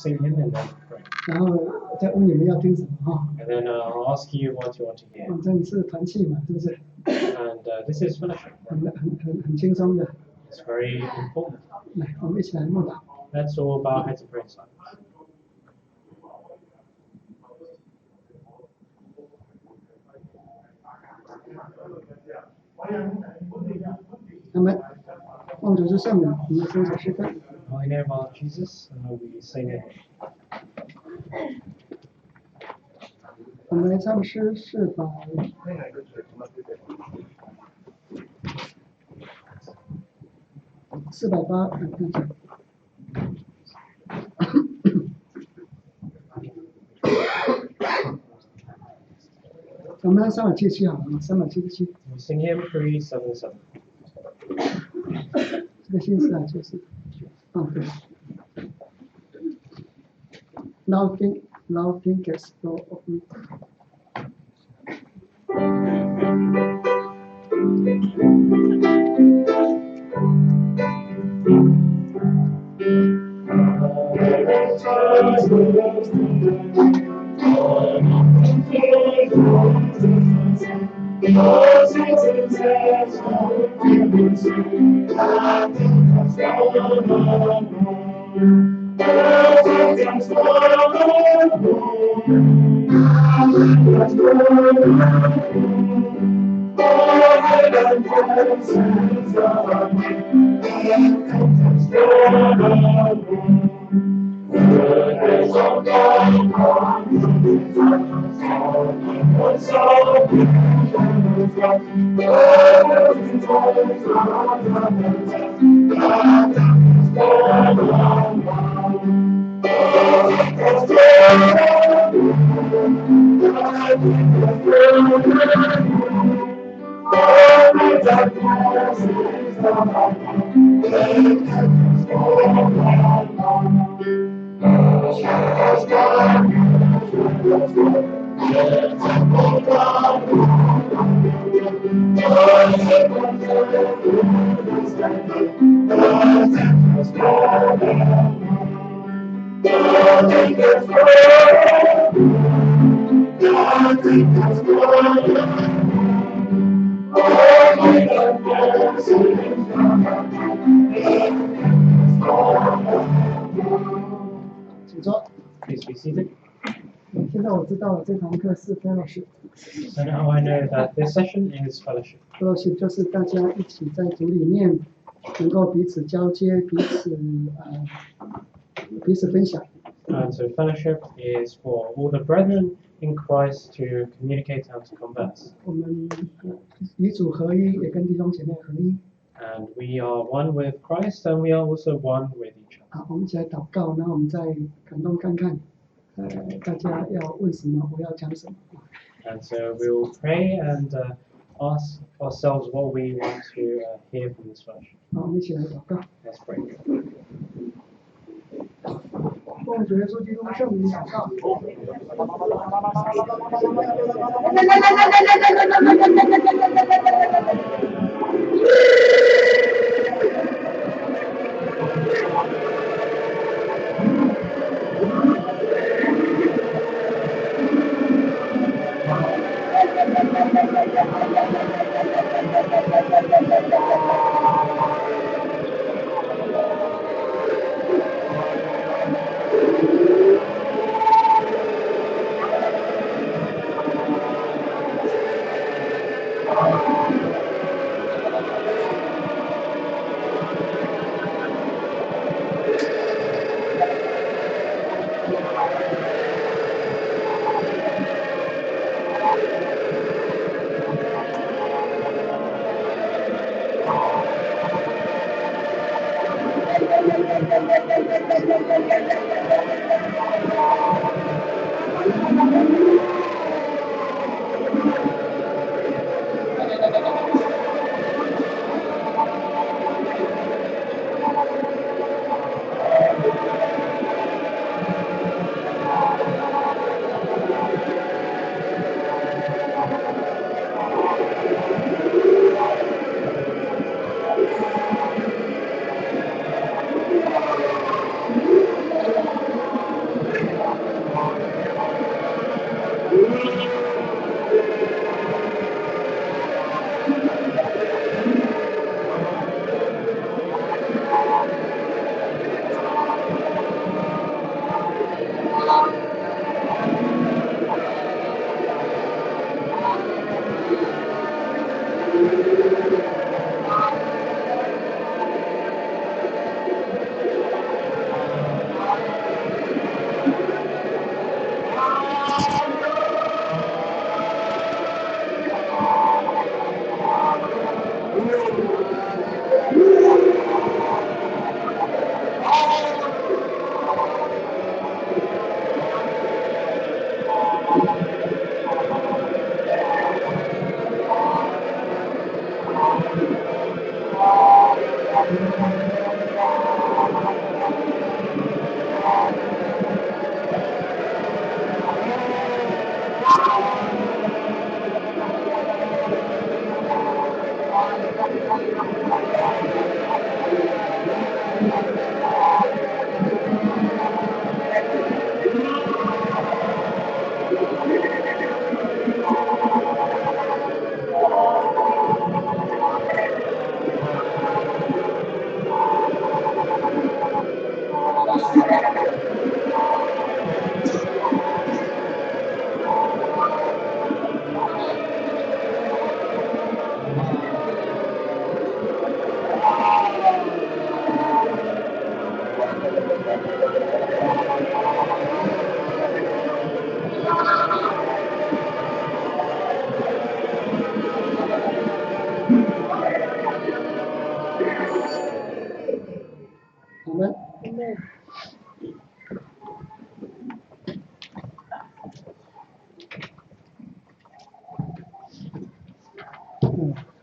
sing hymn and then pray. 然后再问你们要听什么哈。And then I'll ask you what you want to hear. 反正是团契嘛，是不是？ And this is fellowship. 很轻松的。 It's very important. 来，我们一起来默祷。 Let's all bow our heads and pray in silence. 那么，奉主之圣名，我们伸手诗歌。 In the name of Jesus, we sing it. 我们来唱诗480，我们来377好了，377。We sing hymn 377. 这个心思啊，就是，对。Loving gets full of me. Please be seated. 现在我知道了，这堂课是 fellowship。 So now I know that this session is fellowship. fellowship 就是大家一起在主里面能够彼此交接，彼此分享。 And so fellowship is for all the brethren in Christ to communicate and to converse. 我们与主合一，也跟弟兄姐妹合一。 And we are one with Christ, and we are also one with each other. 好，我们一起来祷告，然后我们再感动看看，大家要问什么，我要讲什么。 And so we will pray and ask ourselves what we want to hear from this fellowship. 好，我们一起来祷告。 Let's pray. 奉主耶稣基督圣名祷告。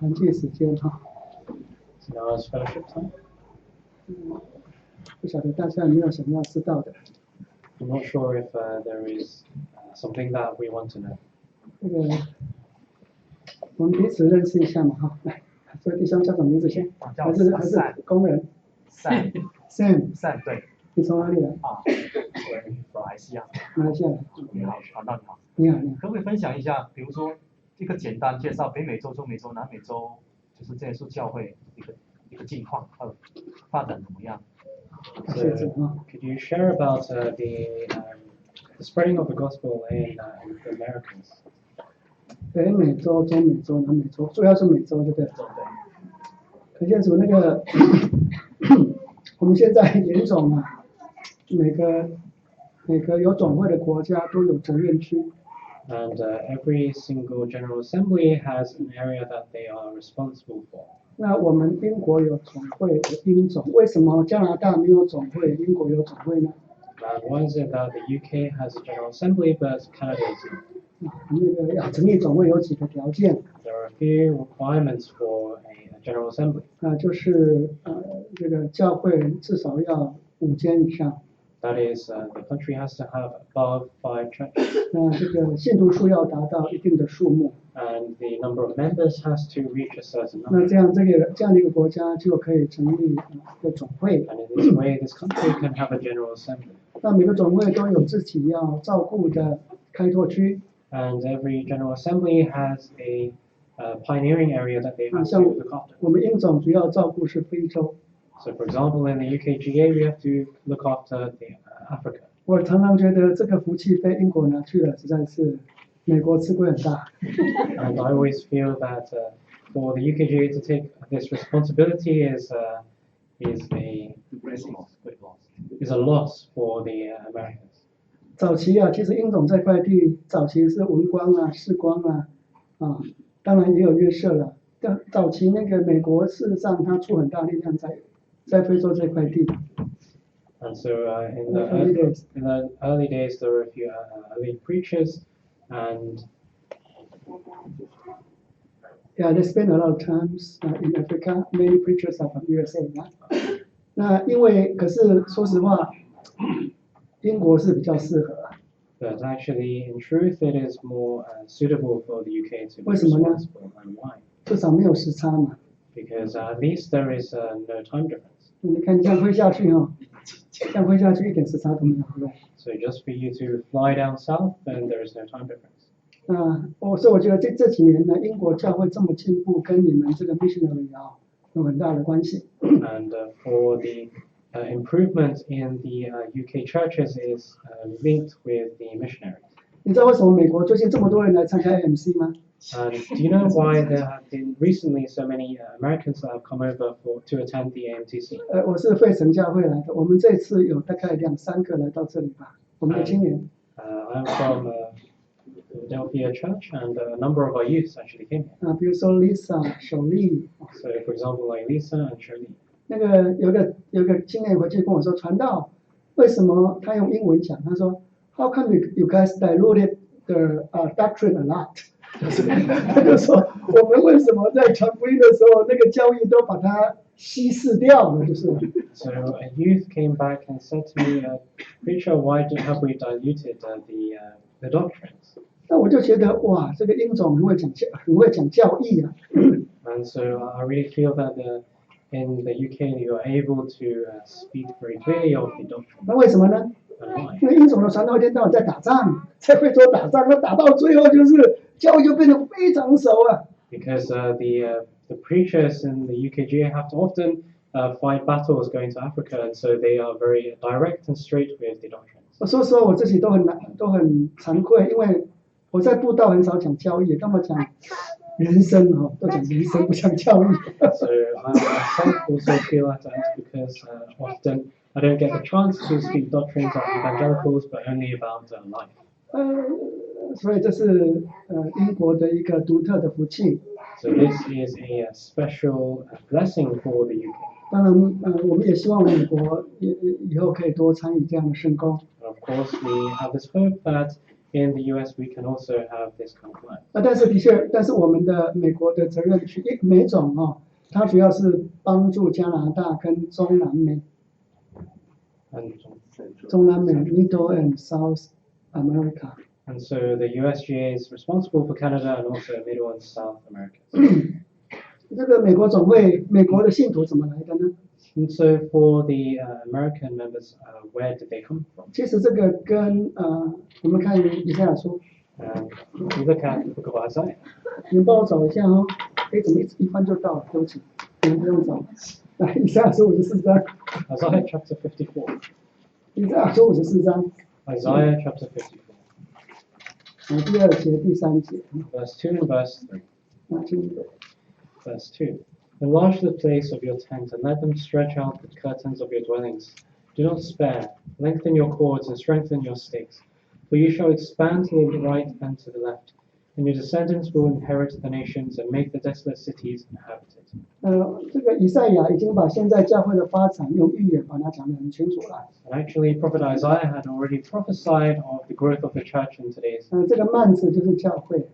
团聚时间哈。So now is fellowship time. 不晓得大家有没有什么要知道的？ I'm not sure if there is something that we want to know. 这个我们彼此认识一下嘛哈。来，这位弟兄叫什么名字先？还是工人 Sam ？Sam， 对你从哪里来？啊，我马来西亚。马来西亚来。你好，传道你好。你好，你好。可不可以分享一下，比如说一个简单介绍北美洲、中美洲、南美洲，就是这些属教会一个近况和发展怎么样？ So, could you share about the spreading of the gospel in the Americas? 北美洲、中美洲、南美洲，主要是美洲，对不对？可见主那个，我们现在严总啊，每个有总会的国家都有责任区。And every single General Assembly has an area that they are responsible for. 那我们英国有总会有英总，为什么加拿大没有总会，英国有总会呢？ And why is it that the UK has a General Assembly but Canada isn't? 那个要成立总会有几个条件。 There are a few requirements for a General Assembly. 就是这个教会至少要5间以上。 That is, the country has to have above 5 churches. 这个信徒数要达到一定的数目。 And the number of members has to reach a certain 那 number. 这样的一个国家就可以成立一个总会。 And in this way, this country can have a General Assembly. 那每个总会都有自己要照顾的开拓区。 And every General Assembly has a pioneering area that they have to 像 look after. 我们英总主要照顾是非洲。 So, for example, in the UKGA, we have to look after Africa. 我常常觉得这个福气被英国拿去了，实在是美国吃亏很大。 And I always feel that for the UKGA to take this responsibility is a loss for the Americans. 早期啊，其实英总这块地早期是文光啊、世光啊，当然也有约瑟了。但早期那个美国事实上它出很大力量在非洲这块地。 And so in the early days, there were a few early preachers, and yeah, they spend a lot of times in Africa. Many preachers are from USA. 那因为可是说实话，英国是比较适合。 but actually, in truth, it is more suitable for the UK to be 为什么呢？ responsible. And why? 至少没有时差嘛。 Because at least there is no time difference. 你看这样飞下去这样飞下去一点时差都没有，对不对？ So just for you to fly down south, then there is no time difference. 所以我觉得这几年呢，英国教会这么进步，跟你们这个 missionary 有很大的关系。And for the improvement in the UK churches is linked with the missionaries. 你知道为什么美国最近这么多人来参加 AMC 吗？ And do you know why there have been recently so many Americans that have come over to attend the AMTC? 我是费城教会来的，我们这次有大概2、3个来到这里吧，我们的青年。I'm from Philadelphia Church, and a number of our youths actually came here. 比如说 Lisa、小丽。So, for example, like Lisa and Shirley. 那个有个青年回去跟我说，传道，为什么他用英文讲？他说 ，How come you guys diluted the doctrine a lot？ 他就说，我们为什么在传福音的时候，那个教义都把它稀释掉了，就是。 So a youth came back and said to me, "Preacher, why have we diluted the doctrines?" 那我就觉得哇，这个英总很会讲教义啊。And so I really feel that in the UK you are able to speak very clearly of the doctrine. 那为什么呢？ And why? 因为英总的传道一天到晚在打仗，在非洲打仗，那打到最后就是教义就变得非常熟啊。Because the preachers in the UKGA have to often fight battles going to Africa, and so they are very direct and straight with the doctrines. 我说实话，我自己都很惭愧，因为我在布道很少讲教义，他们讲人生都讲人生，不讲教义。So I myself also feel that because often I don't get the chance to speak doctrines of evangelicals, but only about life. 所以这是英国的一个独特的福气。 So this is a special blessing for the UK. 当然，我们也希望美国以后可以多参与这样的圣工。 And of course, we have this hope that in the US we can also have this kind of flag. 但是的确，但是我们的美国的责任区美种它主要是帮助加拿大跟中南美 Middle and South America。And so the USGA is responsible for Canada and also Middle and South America. 这个美国总会，美国的信徒怎么来的呢？ And so for the American members, where did they come from? 其实这个跟我们看以赛亚书， If you look at the book of Isaiah, 你们帮我找一下哦。怎么一翻就到了？对不起，你们不用找。来，以赛亚书54章。Isaiah chapter 54. 以赛亚书54章。Isaiah chapter 54. 第2节、第3节。Verse 2 and verse 3. 请读。Verse 2. Enlarge the place of your tent and let them stretch out the curtains of your dwellings. Do not spare. Lengthen your cords and strengthen your stakes. For you shall expand to the right and to the left, and your descendants will inherit the nations and make the desolate cities inhabited. 这个以赛亚已经把现在教会的发展用预言把它讲得很清楚了。And actually, Prophet Isaiah had already prophesied of the growth of the church in today's. 这个幔子就是教会。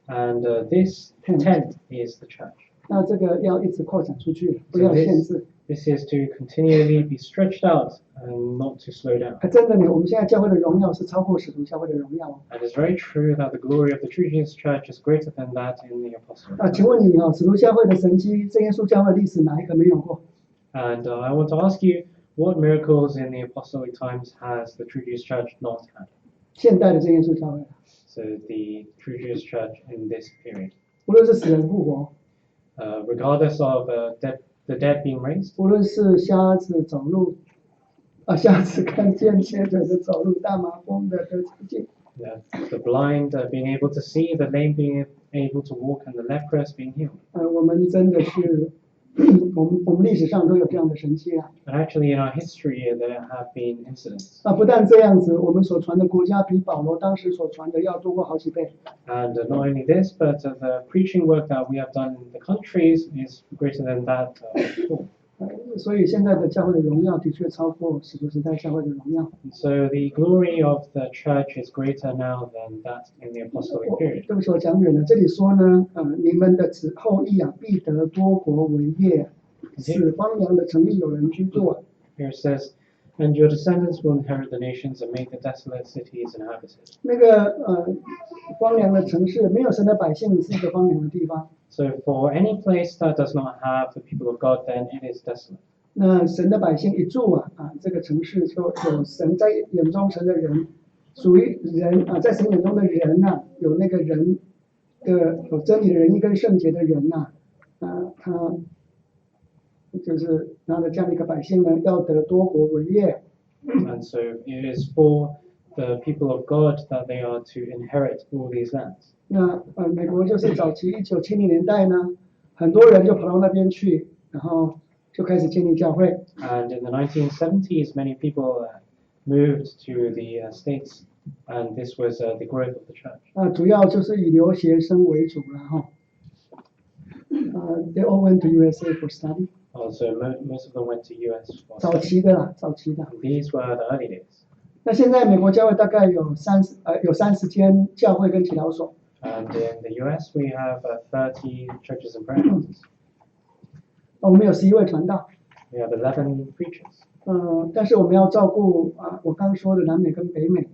And this tent is the church. 那这个要一直扩展出去，不要限制。This is to continually be stretched out and not to slow down. 真的呢，我们现在教会的荣耀是超过使徒教会的荣耀。And it's very true that the glory of the True Jesus Church is greater than that in the Apostolic. 请问你使徒教会的神迹，真耶稣教会历史哪一个没有过？ And I want to ask you, what miracles in the Apostolic times has the True Jesus Church not had? 现代的真耶稣教会。So the True Jesus Church in this period. 无论是死人复活。Regardless of the dead being raised. 无论是瞎子走路，瞎子看见，瘸腿的走路，大麻风的得洁净。The blind being able to see, the lame being able to walk, and the leprous being healed. 我们真的是，我们历史上都有这样的神迹啊。And actually, in our history, there have been incidents. 不但这样子，我们所传的国家比保罗当时所传的要多过好几倍。And not only this, but the preaching work that we have done in the countries is greater than that before. 所以现在的教会的荣耀的确超过使徒时代教会的荣耀。So the glory of the church is greater now than that in the apostolic period. 对不起，我讲远了。这里说呢，你们的子后裔必得多国为业，使荒凉的城邑有人居住。Here it says, and your descendants will inherit the nations and make the desolate cities inhabited. 那个荒凉的城市，没有神的百姓是一个荒凉的地方。So for any place that does not have the people of God, then it is desolate. 那神的百姓一住这个城市就有神在眼中神的人，属于人在神眼中的人有那个人的有真理的仁义跟圣洁的人他就是拿着这样的一个百姓呢，要得多国为业。And so it is for the people of God that they are to inherit all these lands. 那美国就是早期1970年代呢，很多人就跑到那边去，然后就开始建立教会。And in the 1970s, many people moved to the States, and this was the growth of the church. 主要就是以留学生为主了哈。They all went to USA for study. Also, most of them went to US for 早期的啦，早期的。These were the early days. 那现在美国教会大概有30间教会跟祈祷所。And in the US, we have 30 churches and prayer houses. 我们有11位传道。We have 11 preachers. 但是我们要照顾我刚说的南美跟北美。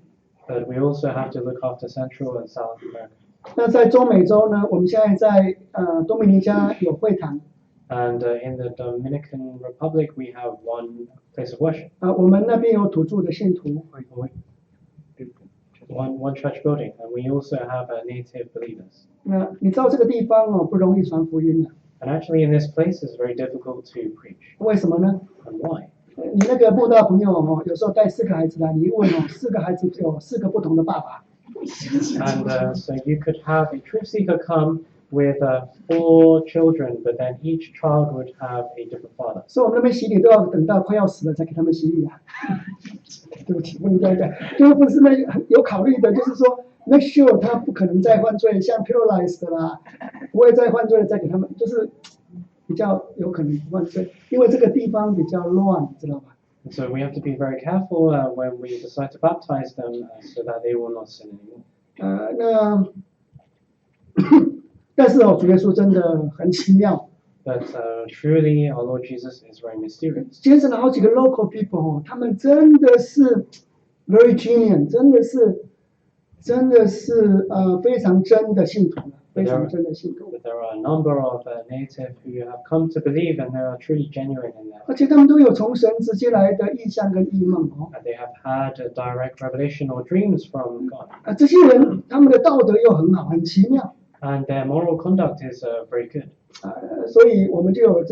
But we also have to look after Central and South America. 那在中美洲呢，我们现在在多米尼加有会堂。And in the Dominican Republic, we have one place of worship. 我们那边有土著的信徒。One church building, and we also have native believers. 那你知道这个地方不容易传福音的。And actually, in this place, it's very difficult to preach. 为什么呢？ And why? 你那个布道朋友有时候带4个孩子来，你一问4个孩子有4个不同的爸爸。And so you could have a truth seeker come with 4 children, but then each child would have a different father. 所以我们那边洗礼都要等到快要死了才给他们洗礼啊。对不起，不能这样讲，就是不是有考虑的，就是说 make sure 他不可能再犯罪，像 paralyzed 的啦，不会再犯罪了再给他们，就是比较有可能犯罪，因为这个地方比较乱，知道吧？ So we have to be very careful when we decide to baptize them so that they will not sin anymore. 那但是主耶稣真的很奇妙， But truly, our Lord Jesus is very mysterious. 接着了好几个 local people 他们真的是 very genuine， 真的是非常真的信徒了，非常真的信徒。 But there are a number of native who have come to believe and they are truly genuine in that. 而且他们都有从神直接来的异象跟异梦And they have had a direct revelation or dreams from God. 这些人他们的道德又很好，很奇妙。 And their moral conduct is very good. 所以我们就有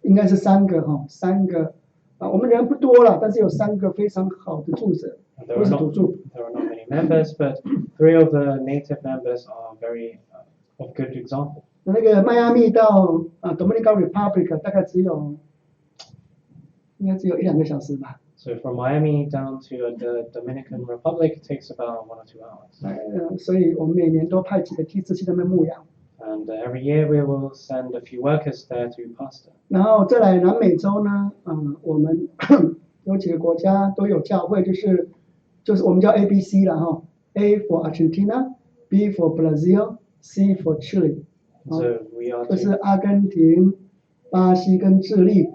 应该是三个我们人不多了，但是有3个非常好的助者， There 都 are 是 not 土著。 many members, but 3 of the native members are very of good example. 那个迈阿密到Dominican Republic 大概应该只有1-2个小时吧。 So from Miami down to the Dominican Republic it takes about 1 or 2 hours. 所以我们每年都派几个梯次去那边牧养。 And every year we will send a few workers there to pastor. 然后再来南美洲呢，我们有几个国家都有教会，就是我们叫 ABC 啦哈 ，A for Argentina, B for Brazil, C for Chile。 So we are 就 to, 是阿根廷、巴西跟智利，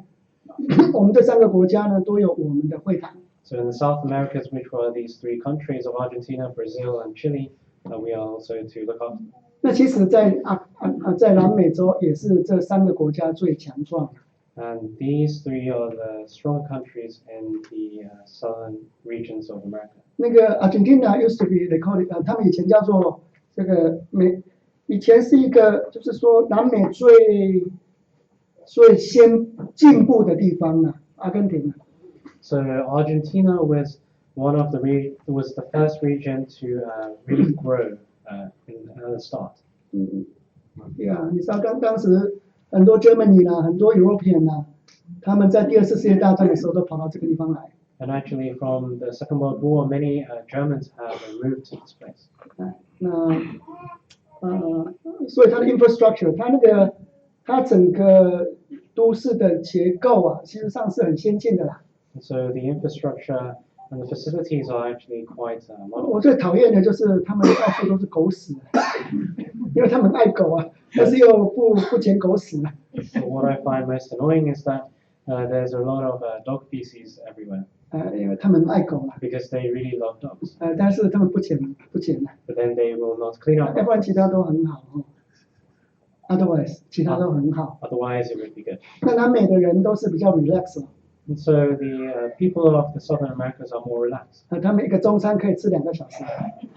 我们这3个国家呢都有我们的会堂。 so in the South Americas, which were these 3 countries of Argentina, Brazil, and Chile, we are also to look after. 那其实在南美洲也是这3个国家最强壮的。 And these 3 are the strong countries in the southern regions of America. 那个 Argentina used to be they call it， 他们以前叫做这个以前是一个就是说南美最先进步的地方呢，阿根廷。 So Argentina was was the first region to really grow at the start. 对啊，你知道当时很多 Germany 啦，很多 European 啦，他们在第2次世界大战的时候都跑到这个地方来。 And actually, from the Second World War, many Germans have moved to this place. 所以它的 infrastructure， 它整个都市的结构啊，其实上是很先进的啦。 And so the infrastructure and the facilities are actually quite modern. 我最讨厌的就是他们到处都是狗屎，因为他们爱狗啊，但是又不捡狗屎。 But what I find most annoying is that there's a lot of dog feces everywhere 因为他们爱狗啦， because they really love dogs. 但是他们不捡的， But then they will not clean 要 up. 不然其他都很好哦。Otherwise， 其他都很好。 Otherwise, it would be good. 那南美的人都是比较 relax 哦， And so the people of the Southern Americas are more relaxed. 他们一个中餐可以吃2个小时。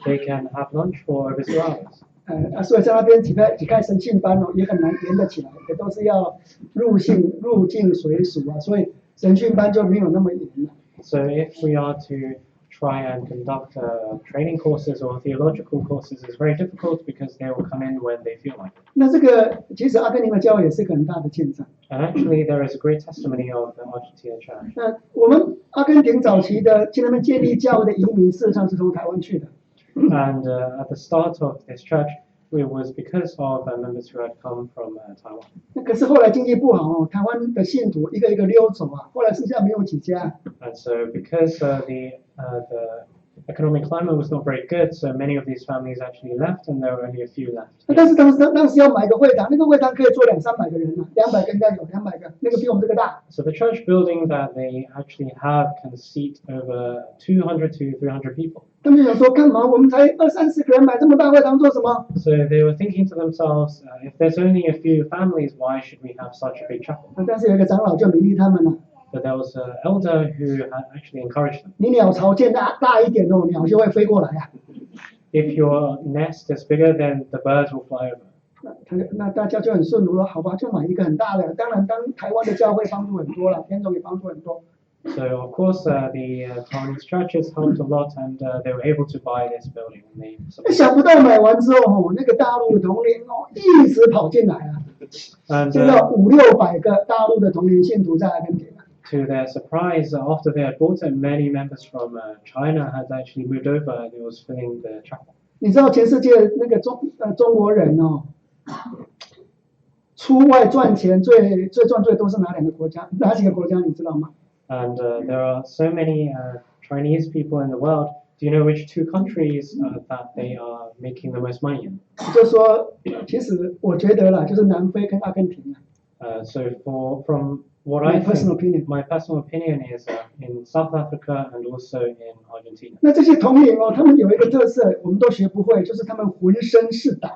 They can have lunch for over 2 hours. 所以在那边几开神训班哦，也很难连得起来，也都是要入境随俗啊，所以神训班就没有那么严了。 So if we are to try and conduct training courses or theological courses, it's very difficult because they will come in when they feel like it. 那这个其实阿根廷的教会也是一个很大的见证。 And actually, there is a great testimony of the Argentina Church. 那我们阿根廷早期的去那边建立教会的移民，事实上是从台湾去的。 And at the start of this church, it was because of members who had come from Taiwan. 那可是后来经济不好哦，台湾的信徒一个一个溜走啊，后来剩下没有几家。 And so because the economic climate was not very good, so many of these families actually left, and there were only a few left. 但是当时要买个会堂，那个会堂可以坐200-300个人啊，200个应该有200个，那个比我们这个大。So the church building that they actually have can seat over 200 to 300 people. 他们就想说，干嘛我们才20-30个人买这么大会堂做什么？ So they were thinking to themselves, if there's only a few families, why should we have such a big chapel? 但是有一个长老就勉励他们了， But there was an elder who had actually encouraged them. 你鸟巢建大一点哦，鸟就会飞过来啊。 If your nest is bigger, then the birds will fly over. 那大家就很顺服了，好吧，就买一个很大的。当然，台湾的教会帮助很多了，田总也帮助很多。 So of course the Taiwanese churches helped a lot, and they were able to buy this building. And 想不到买完之后，那个大陆的同龄一直跑进来啊， And 现在500-600个大陆的同龄信徒在阿根廷。 to their surprise, after they had bought it, many members from China had actually moved over, and it was filling the chapel. 你知道全世界那个中国人哦，出外赚钱最赚最多是哪几个国家？你知道吗？ And there are so many Chinese people in the world. Do you know which two countries that they are making the most money in? 就说，其实我觉得啦，就是南非跟阿根廷啊。So from what My I personal think, opinion. my personal opinion is in South Africa and also in Argentina. 那这些统领哦，他们有一个特色，我们都学不会，就是他们浑身是胆，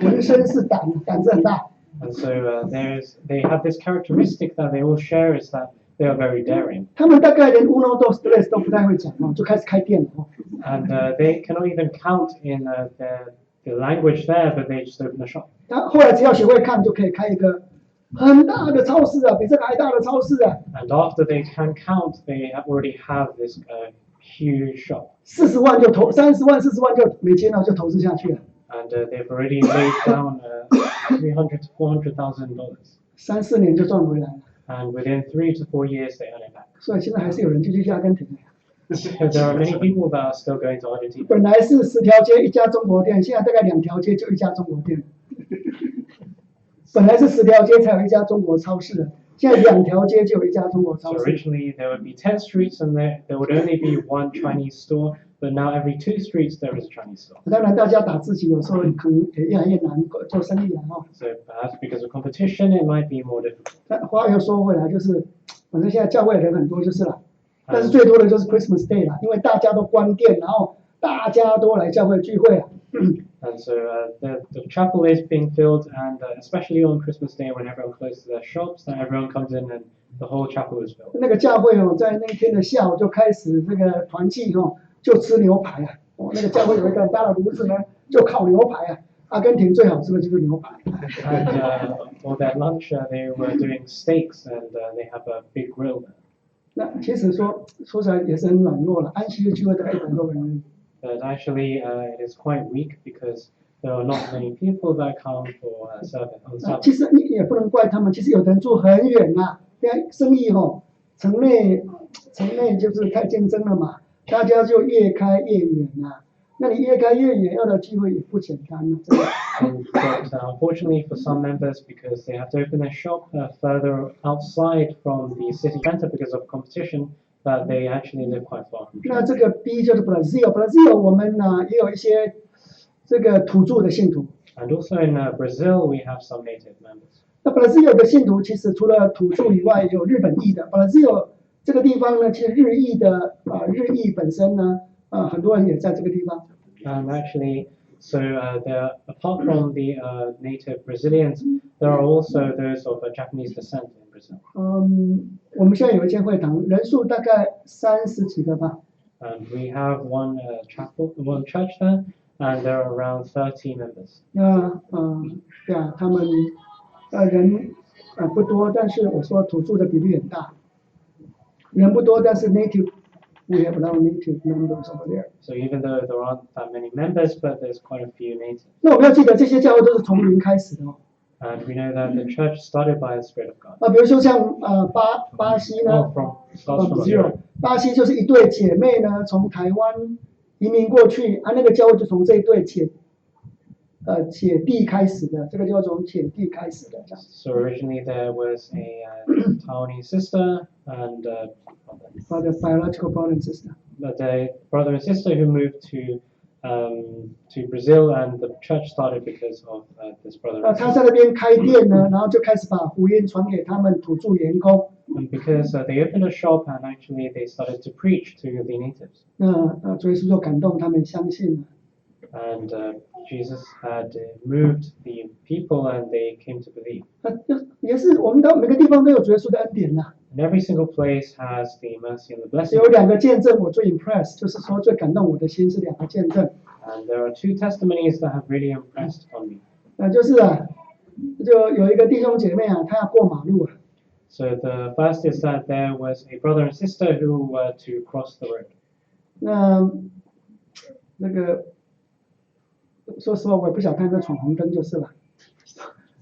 浑身是胆，胆子很大。And so they have this characteristic that they all share is that they are very daring. 他们大概连 uno dos tres 都不太会讲哦，就开始开店了哦。And they cannot even count in the language there, but they just open a shop. 他后来只要学会看，就可以开一个很大的超市啊，比这个还大的超市啊。And after they can count, they already have this huge shop. 40万就投30万、40万就美金了，就投资下去了。And they've already laid down $300,000 to $400,000. 3、4年就赚回来了。And within 3 to 4 years, they earn it back. 所以现在还是有人继续去阿根廷。So there are many people that are still going to Argentina. 本来是10条街一家中国店，现在大概2条街就一家中国店。本来是10条街才有一家中国超市的，现在2条街就有一家中国 So 超市。 originally there would be 10 streets and there would only be one Chinese store, but now every 2 streets there is a Chinese store. 当然，大家打自己有时候可能也越来越难做生意了哈。 So perhaps because of competition, it might be more difficult. 但话又说回来，就是反正现在教会人很多就是了，但是最多的就是 Christmas Day 了，因为大家都关店，然后大家都来教会聚会了。And so the chapel is being filled, and especially on Christmas Day when everyone closes their shops, then everyone comes in and the whole chapel is filled. 那个教会哦，在那一天的下午就开始这个团契哦，就吃牛排啊。哦，那个教会有一个很大的炉子呢，就烤牛排啊。阿根廷最好吃的就是牛排。And for their lunch, they were doing steaks, and they have a big grill there. 那其实说起来也是很软弱了，安息日聚会大概100多个人而已。But actually, it is quite weak because there are not many people that come for service on 其 Sabbath. 实你也不能怪他们，其实有的人住很远呐，因为生意哦，城内就是太竞争了嘛，大家就越开越远呐。那你越开越远，要的机会也不简单了。真的 But unfortunately for some members, because they have to open their shop further outside from the city center because of competition, that they actually live quite far. 那这个 B 就是 Brazil 我们呢也有一些这个土著的信徒。 And also in Brazil, we have some native members. 那 Brazil 的信徒其实除了土著以外，也有日本裔的。Brazil 这个地方呢，其实日裔本身呢，很多人也在这个地方。Actually, so there, apart from the native Brazilians, there are also those of Japanese descent in Brazil. 我们现在有一间会堂，人数大概30几个吧。And we have one church there, and there are around 30 members. 那对啊，他们人不多，但是我说土著的比例很大，人不多，但是 native we have a lot of native members over there. So even though there aren't that many members, but there's quite a few natives. 那我们要记得这些教会都是从零开始的哦。And we know that the church started by the Spirit of God. 比如说像巴西呢 Oh, starts from zero. 巴西就是一对姐妹呢，从台湾移民过去，那个教会就从这一对姐弟开始的，这个就从姐弟开始的这样。So originally there was a Taiwanese sister and the biological brother and sister. but a brother and sister who moved to Brazil, and the church started because of this brother. And 他 sister. 在那边开店呢，然后就开始把福音传给他们土著员工。 And because they opened a shop and actually they started to preach to the natives. 那主耶稣就感动他们相信了。 And Jesus had moved the people and they came to believe. 也是我们到每个地方都有主耶稣的恩典呐。 And every single place has the mercy and the blessing. 有2个见证我最 impressed， 就是说最感动我的心是2个见证。 And there are 2 testimonies that have really impressed on me. 就是就有一个弟兄姐妹他要过马路啊。 So the first is that there was a brother and sister who were to cross the road. 那个说实话我也不晓得他有没有闯红灯就是了。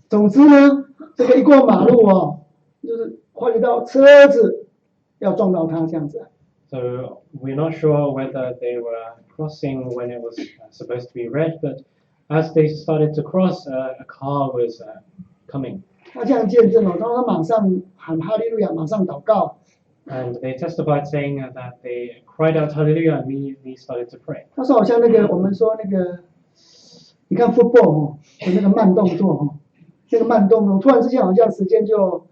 总之呢，这个一过马路就是怀疑到车子要撞到他这样子。 So we're not sure whether they were crossing when it was supposed to be red, but as they started to cross, a car was coming. 他这样见证然后他马上喊哈利路亚，马上祷告， And they testified saying that they cried out hallelujah and immediately started to pray. 他说好像那个我们说那个，你看 football 哦，有那个慢动作哦，那个慢动作，突然之间好像时间就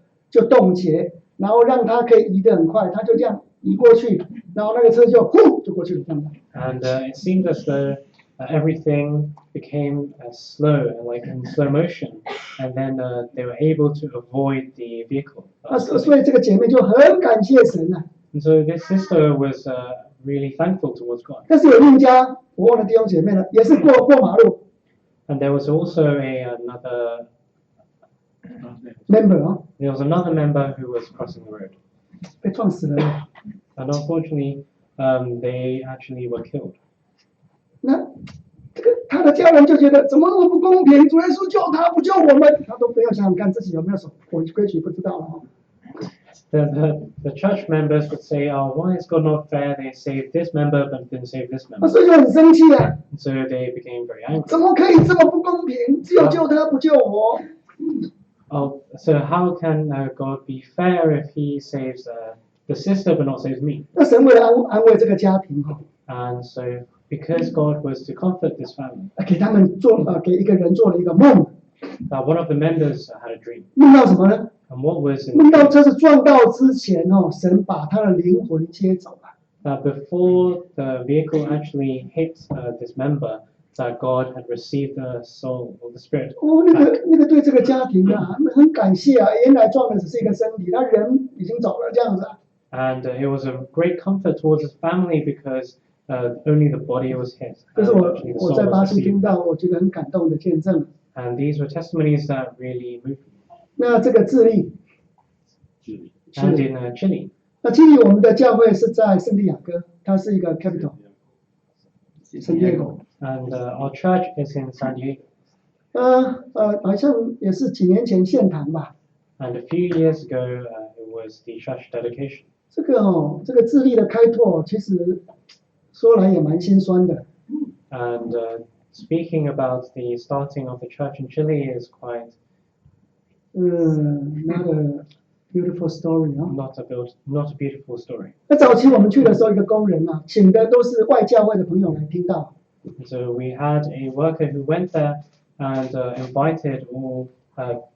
冻结，然后让他可以移得很快，他就这样移过去，然后那个车就呼就过去了，这样的。And it seemed as though everything became slow, like in slow motion, and then they were able to avoid the vehicle. 所以这个姐妹就很感谢神啊。And so this sister was really thankful towards God. 但是有另一家我忘了弟兄姐妹了，也是过马路 And there was also another member 哦， there was another member who was crossing the road. 被撞死了。 And unfortunately, they actually were killed. 那这个他的家人就觉得怎么那么不公平？主耶稣救他不救我们，他都没有想想看自己有没有守规矩，不知道了哦。The church members would say, "Oh, why is God not fair? They saved this member but didn't save this 那 member." 所以就很生气啊， And so they became very angry. 怎么可以这么不公平？只有救他不救我？ Oh, so how can God be fair if He saves the sister but not saves me? 那神为了安慰这个家庭哈， And so because God was to comfort this family, 给他们给一个人做了一个梦， one of the members had a dream. 梦到什么呢？ And what was in 梦 the 到 dream? 车子撞到之前哦，神把他的灵魂接走了。 That before the vehicle actually hit this member, that God had received the soul or the spirit. 哦，那个对这个家庭啊，很感谢啊，原来撞的只是一个身体，他人已经走了这样子啊。 And it was a great comfort towards his family because only the body was hit. 这是 And 我 actually the 我 soul 在巴 was 西听 received. 到，我觉得很感动的见证。 And these were testimonies that really moved me. 那这个智利， And in Chile, 那智利我们的教会是在圣地亚哥，它是一个 capital， 圣地亚哥。 and our church is in San Diego. 好像也是几年前献堂吧。 And a few years ago, it was the church dedication. 这个智利的开拓，其实说来也蛮心酸的。 And speaking about the starting of the church in Chile is quite not a beautiful story 啊。 not a beautiful story. 那早期我们去的时候，一个工人啊，请的都是外教会的朋友来听到。 And so we had a worker who went there and invited all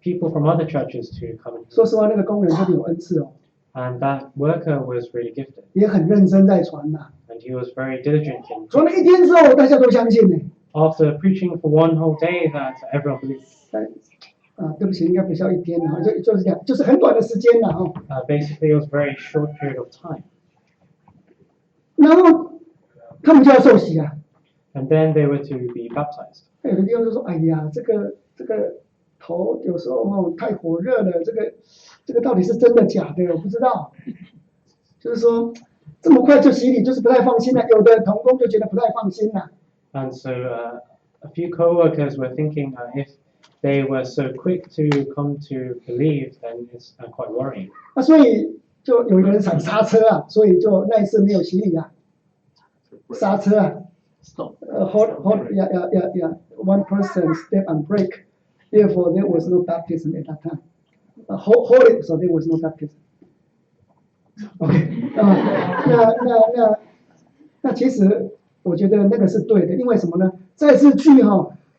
people from other churches to come and 说实话，那个工人特别有恩赐哦， And that worker was really gifted. 也很认真在传呐、 And he was very diligent in 传了一天之后，大家都相信呢。 after preaching for one whole day that everyone believed. 对不起，应该不需要一天啊，就是这样，就是很短的时间了哦。 Basically, it was a very short period of time. 然后他们就要受洗啊。 And then they were to be baptized. 有的地方就说：“哎呀，这个头有时候太火热了，这个到底是真的假的？我不知道。”就是说这么快就洗礼，就是不太放心了。有的同工就觉得不太放心了。 And so a few co-workers were thinking if they were so quick to come to believe, then it's quite worrying. 所以就有一个人踩刹车啊，所以就那一次没有洗礼啊，刹车啊。One person step and brake, therefore there was no baptism at that time. Hold it, so there was no baptism. OK， 那其实我觉得那个是对的，因为什么呢？再次去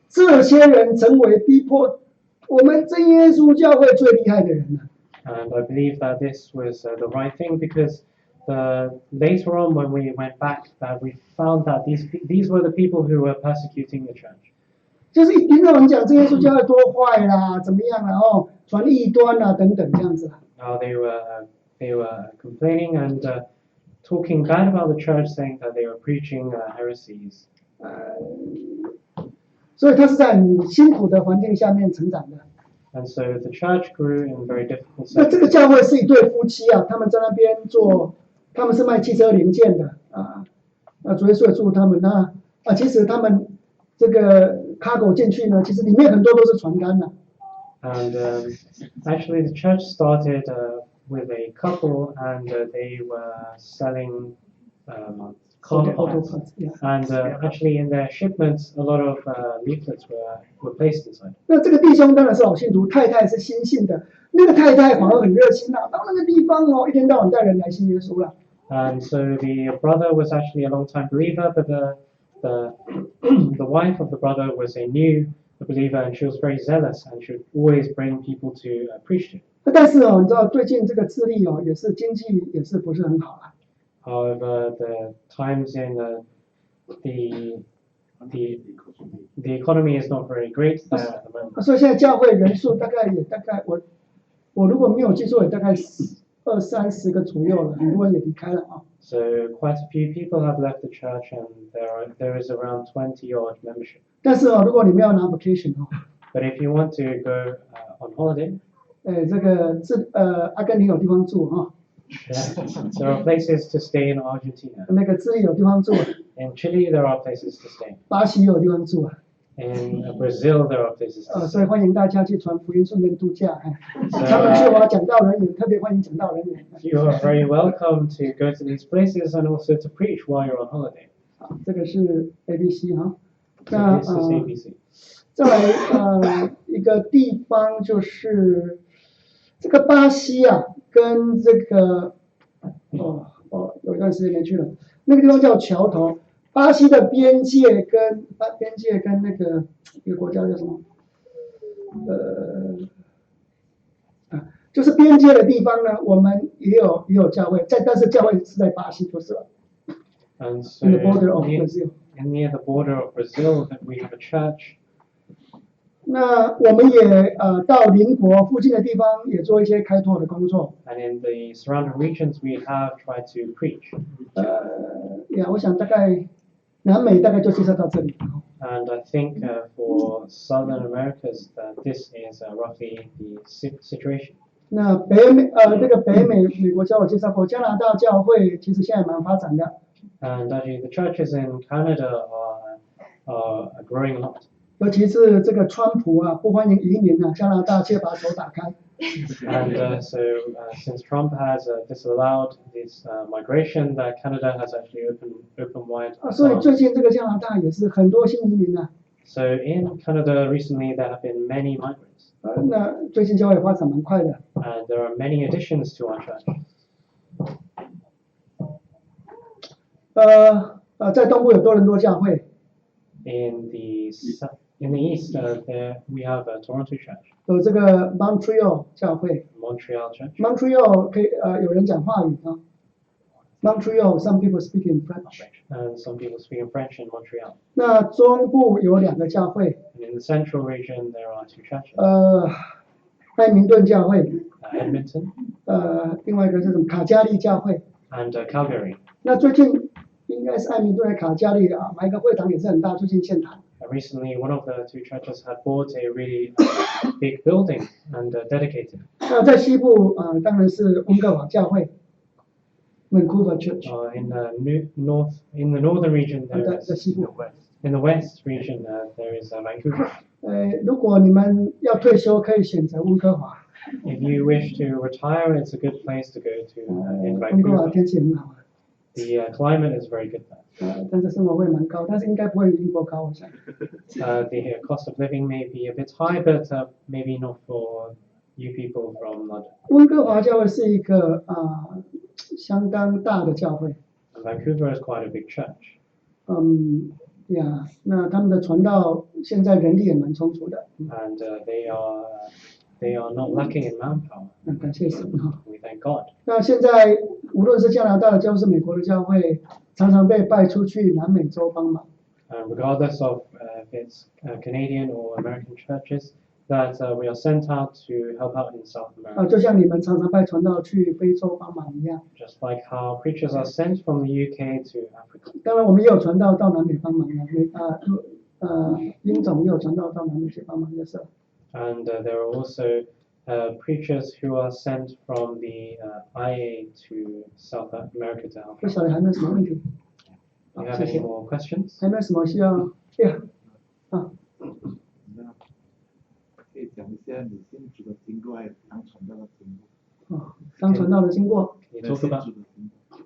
这些人成为逼迫我们真耶稣教会最厉害的人了。And I believe that this was the right thing because later on when we went back, that we found that these were the people who were persecuting the church. 就是一听到人讲真耶稣教会多坏啦，怎么样啦，传异端啦等等这样子啦。They were complaining and talking bad about the church, saying that they were preaching heresies. 所以他是在很辛苦的环境下面成长的。 And so the church grew in very difficult 那这个 circumstances. 教会是一对夫妻啊，他们在那边做，他们是卖汽车零件的啊。主耶稣也祝福他们其实他们这个 cargo 进去呢，其实里面很多都是传单的。And actually, the church started with a couple, and they were selling for car the auto parts. parts. Yeah. And actually, in their shipments, a lot of leaflets were placed inside. 那这个弟兄当然是老信徒，太太是新信的，那个太太反而很热心啊，到那个地方哦，一天到晚带人来信耶稣了。And so the brother was actually a long-time believer, but the the wife of the brother was a new believer, and she was very zealous, and she would always bring people to preach to. 但是哦，你知道最近这个智利哦，也是经济也是不是很好啊。However, the times in the economy is not very great there at the moment. 所以现在教会人数大概我如果没有记错，也大概20-30个左右了，很多人也离开了啊。So quite a few people have left the church, and there is around 20 odd membership. 但是哦，如果你们要拿 vacation 哦， But if you want to go on holiday, 这个阿根廷有地方住哈， there are places to stay in Argentina. 那个智利有地方住， In Chile, there are places to stay. 巴西有地方住啊。 In Brazil, there are places to 所以 stay. 欢迎大家去传福音，顺便度假。他们缺乏讲道人员，特别欢迎讲道人员。 You are very welcome to go to these places and also to preach while you're on holiday. 好，这个是 ABC 哈。 So 那 this is ABC. 再来一个地方就是这个巴西啊，跟这个有一段时间没去了，那个地方叫桥头。巴西的边界跟那个一个国家叫什么？就是边界的地方呢，我们也有教会，但是教会是在巴西，就是了。 And so In the border of Brazil. near the border of Brazil, we have a church. 那我们也到邻国附近的地方也做一些开拓的工作。 And in the surrounding regions, we have tried to preach. 我想大概南美大概就介绍到这里。 And I think for Southern Americas, this is roughly the situation. 那这个北美国教我介绍过，加拿大教会其实现在蛮发展的。 And actually, the churches in Canada are growing a lot. 尤其是这个川普啊，不欢迎移民啊，加拿大却把手打开。 And so since Trump has disallowed this migration, that Canada has actually opened wide. 所以最近这个加拿大也是很多新移民啊。 So in Canada recently, there have been many migrants. 那最近教会发展蛮快的。 And there are many additions to our church. 在东部有多伦多教会。 In the east, there we have a Toronto church. 有这个 Montreal 教会。 Montreal church. Montreal 可以有人讲法语啊。Montreal, some people speak in French. And some people speak in French in Montreal. 那中部有2个教会。 And in the central region, there are 2 churches. 艾明顿教会。Edmonton. 另外一个是什么？卡加利教会。 And Calgary. 那最近应该是艾明顿的卡加利啊，买一个会堂也是很大，最近建堂。 Recently, one of the 2 churches had bought a really big building and dedicated. 那在西部当然是温哥华教会 ，Vancouver Church。In the northern region, there is, 在西部。 in the west region, there is Vancouver. 如果你们要退休，可以选择温哥华。 If you wish to retire, it's a good place to go to in 温哥华 Vancouver. 天气很好啊。 The climate is very good there. 但是生活费蛮高，但是应该不会比英国高，我想。The cost of living may be a bit high, but maybe not for you people from London. 温哥华教会是一个相当大的教会。 And Vancouver is quite a big church. 那他们的传道现在人力也蛮充足的。 And they are not lacking in manpower. 感谢神哈。 We thank God. 那现在无论是加拿大的教会，是美国的教会，常常被派出去南美洲帮忙。Regardless of if it's Canadian or American churches, that we are sent out to help out in South America. 就像你们常常派传道去非洲帮忙一样。 Just like how preachers are sent from the UK to Africa. 当然，我们也有传道到南美帮忙的。殷总也有传道到南美去帮忙，就是。 And there are also preachers who are sent from the IA to South America to help. 不晓得还没有什么问题？ Do you have any more questions? 还没有什么需要？可以讲一下你信主的经过，还有当传道的经过。当传道的经过。 Can you talk about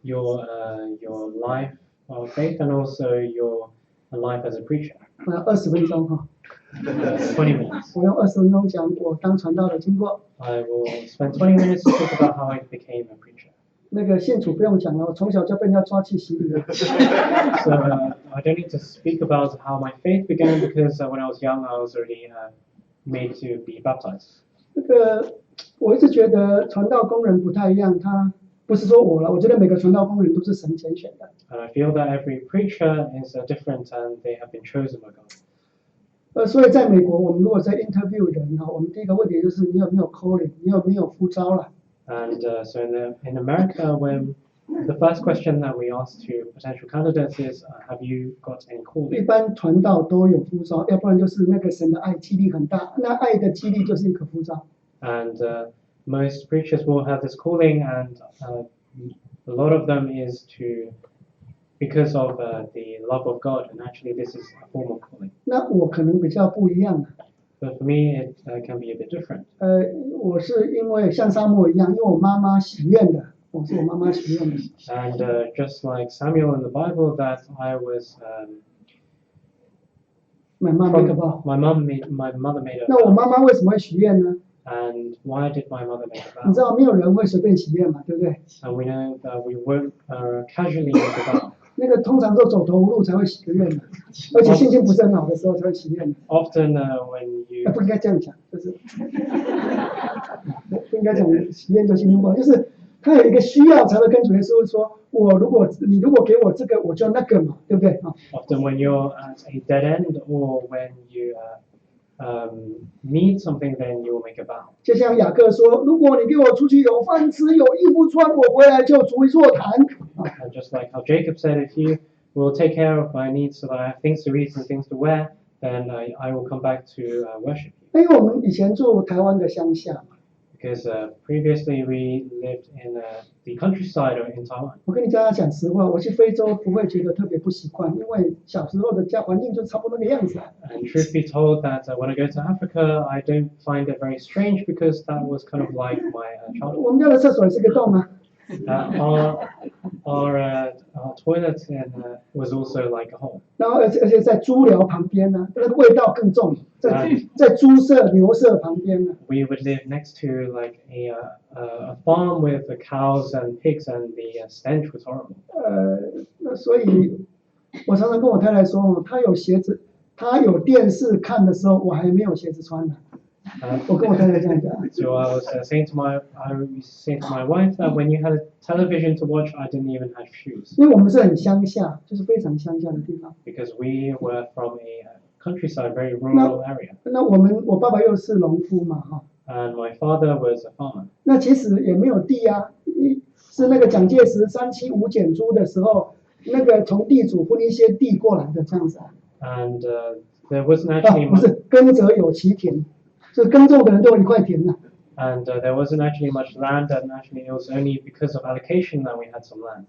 your life of faith and also your life as a preacher. 20分钟哈， 20 minutes. 我用20分钟讲我当传道的经过。 I will spend 20 minutes to talk about how I became a preacher. 那个信主不用讲了，我从小就被人家抓去洗礼了。 So I don't need to speak about how my faith began because when I was young, I was already made to be baptized. 那个我一直觉得传道工人不太一样，他不是说我了，我觉得每个传道工人都是神拣选的。 And I feel that every preacher is different and they have been chosen by God. 所以在美国，我们如果在 interview 人哈，我们第一个问题就是你有没有 calling， 你有没有呼召了。 And so in America, when the first question that we ask to potential candidates is, have you got any 一 calling? 般传道都有呼召，要不然就是那个神的爱激励很大，那爱的激励就是一个呼召。 And most preachers will have this calling, and a lot of them is because of the love of God, and actually this is a form of calling. 那我可能比较不一样的， But for me, it can be a bit different. 我是因为像沙漠一样，因为我妈妈许愿的，我是我妈妈许愿的。 And just like Samuel in the Bible, that I was, My mom make a vow。 my mother made a 那我 vow. 妈妈为什么会许愿呢？ And why did my mother make a 你知 vow? 道没有人会随便许愿嘛，对不对？ And we know that we won't casually make a vow. 那个通常都走投无路才会许个愿的，而且心情不是很好的时候才会许愿的。 Often when you 不应该这样讲，就是不应该讲许愿就心情不好，就是他有一个需要才会跟主耶稣说，你如果给我这个，我就那个嘛，对不对啊？ often when you're at a dead end or when you need something, then you will make a vow. 就像雅各说，如果你给我出去有饭吃有衣服穿，我回来就足以座谈。 And just like how Jacob said, if you will take care of my needs so that I have things to eat and things to wear, then I will come back to worship you. 因为我们以前住台湾的乡下嘛， Because previously we lived in the countryside or in Taiwan. 我跟你讲实话，我去非洲不会觉得特别不习惯，因为小时候的家环境就差不多那个样子。 And truth be told, that when I go to Africa, I don't find it very strange because that was kind of like my childhood. 我们家的厕所也是个洞啊， Our toilet was also like a hole. 然后而且在猪寮旁边呢，那个味道更重，在猪舍牛舍旁边呢。 We would live next to like a farm with the cows and pigs, and the stench was horrible. 那所以，我常常跟我太太说，她有鞋子，她有电视看的时候，我还没有鞋子穿呢。我跟我太太这样讲。 So I was saying to my wife that when you had a television to watch, I didn't even have shoes 因为我们是很乡下，就是非常乡下的地方。 because we were from a countryside, very rural area, 那我爸爸又是农夫嘛，哈。 and my father was a farmer. 那其实也没有地啊，是那个蒋介石375减租的时候，那个从地主分一些地过来的这样子啊。 And there wasn't actually 不是耕者有其田，就耕种的人都有一块田呐。 and there wasn't actually much land, and actually it was only because of allocation that we had some land.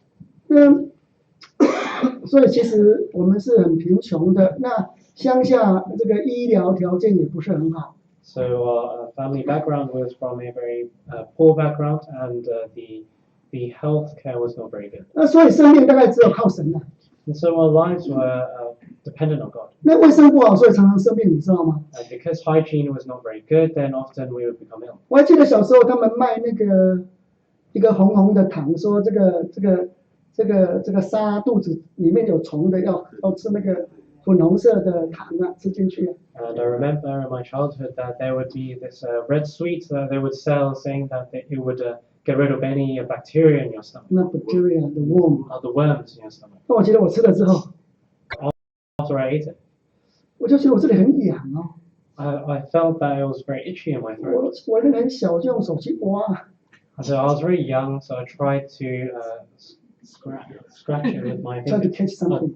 所以其实我们是很贫穷的。那乡下这个医疗条件也不是很好。 So our family background was from a very poor background, and the health care was not very good. 那所以生命大概只有靠神了。 And so our lives were dependent on God. 那卫生不好，所以常常生病，你知道吗？ And because hygiene was not very good, then often we would become ill. 我还记得小时候他们卖那个一个红红的糖，说这个杀肚子里面有虫的，要吃那个粉红色的糖啊，吃进去。 And I remember in my childhood that there would be this red sweet that they would sell, saying that it would get rid of any bacteria in your stomach, 那 bacteria 的 worm， or the worms in your stomach. 那我记得我吃了之后， After I ate it, 我就觉得我这里很痒哦， I felt that it was very itchy in my throat. 我那个很小，我就用手去挖。 And so I was very young, so I tried to scratch it with my try to fingers, catch something，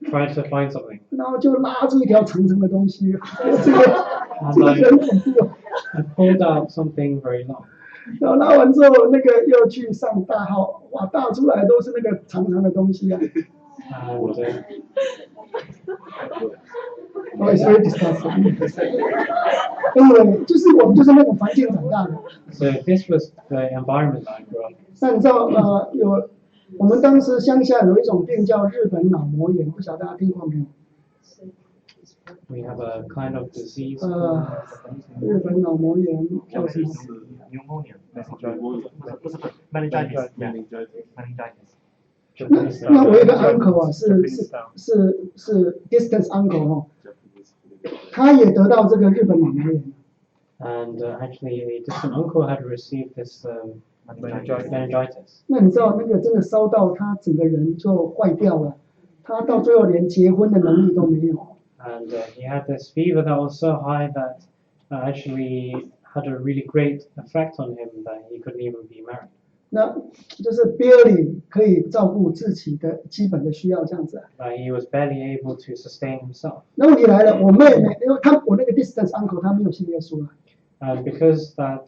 tried to find something. 然后就拉出一条长长的东西，这个很恐怖哦。 I pulled out something very long. 然后拉完之后，那个又去上大号，哇，大出来都是那个长长的东西啊。 And Oh, it's very disgusting. Anyway， 就是我们就是那种环境长大的。 so this was the environment that I grew up in. 那你知道我们当时乡下有一种病叫日本脑膜炎，不晓得大家听过没有？ We have a kind of disease 日本脑膜炎叫什么？ pneumonia，不是 meningitis， 那我有一个 uncle 啊，是 distance uncle 哦，他也得到这个日本脑膜炎。 and actually a distant uncle had received this meningitis. 那你知道那个真的烧到他整个人就坏掉了，他到最后连结婚的能力都没有。 And he had this fever that was so high that actually had a really great effect on him that he couldn't even be married. 那就是 barely 可以照顾自己的基本的需要这样子。He was barely able to sustain himself. 那问题来了，我妹妹，因为我那个 distance uncle 他没有信耶稣了。 And because that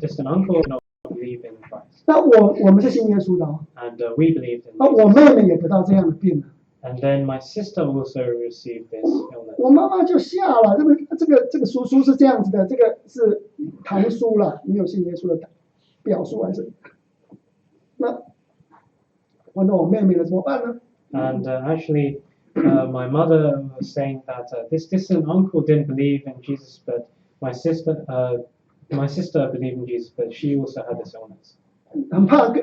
distant uncle did not believe in Christ. 那我们是信耶稣的哦。 And we believed in 那我妹妹也得到这样的病了。 And then my sister also received this illness. 我妈妈就吓了，这个叔叔是这样子的，这个是堂叔啦，没有信耶稣的表叔还是？那问到我妹妹了怎么办呢？ And actually, my mother was saying that this distant uncle didn't believe in Jesus, but my sister believed in Jesus, but she also had this illness.